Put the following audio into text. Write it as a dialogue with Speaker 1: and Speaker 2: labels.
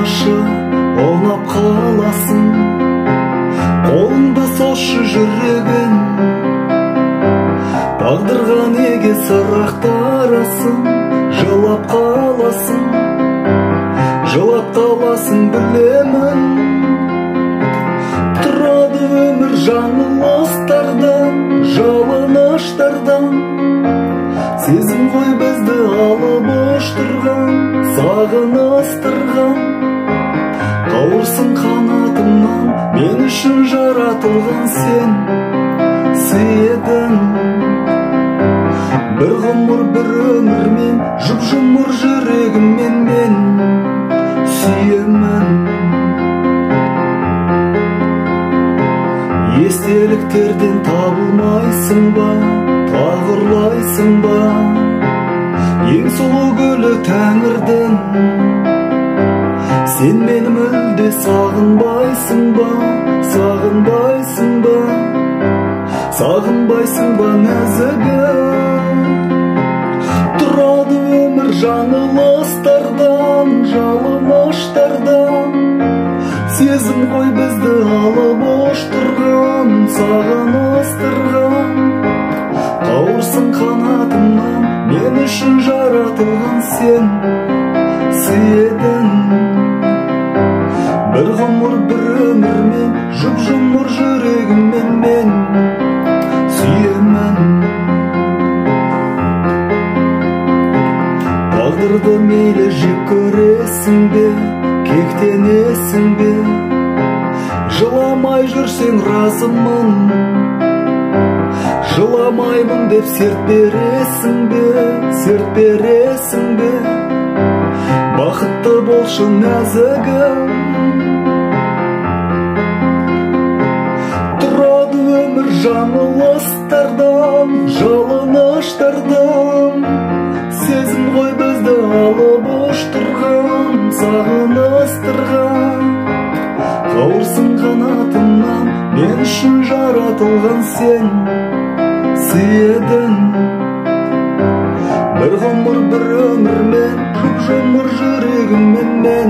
Speaker 1: қарашы, ойнап қаласың, қолыңда сошы жүрегін. Тағдырға неге сырақтарасың, жылап қаласың, жылап қаласың білемін. Тұрады өмір жаңылыстардан, жалыныштардан. Сезім ғой бізді алып ұштырған, сағыныстырған. Қауырсың қанатымнан, мен үшін жаратылған сен сүйедің. Бір ғұмыр бір өмірмен, жұп-жұмыр жүрегіммен мен сүйемін. Естеліктерден табылмайсың ба, тағырлайсың ба, ең сұлу гүлі Тәңірдің. Сен мені мүлде сағынбайсың ба, сағынбайсың ба, сағынбайсың ба нәзігім. Тұрады өмір жаңылыстардан, жалыныштардан. Сезім ғой бізді алып ұштырған, сағыныстырған. Қауырсың қанатымнан, мен үшін жаратылған сен сүйедің. Бір ғұмыр бір өмірмен, жұп-жұмыр жүрегіммен мен сүйемін. Тағдырды мейлі жек көресің бе, кектенесің бе, жыламай жүрсең разымын. Жыламаймын деп серт бересің бе, серт бересің бе, бақытты болшы нәзігім. Тұрады өмір жаңылыстардан, жалыныштардан. Сезім ғой бізді алып ұштырған, сағыныстырған. Қауырсың қанатымнан, мен үшін жаратылған сен сүйедің. Бір ғұмыр бір өмірмен, жұп-жұмыр жүрегіммен мен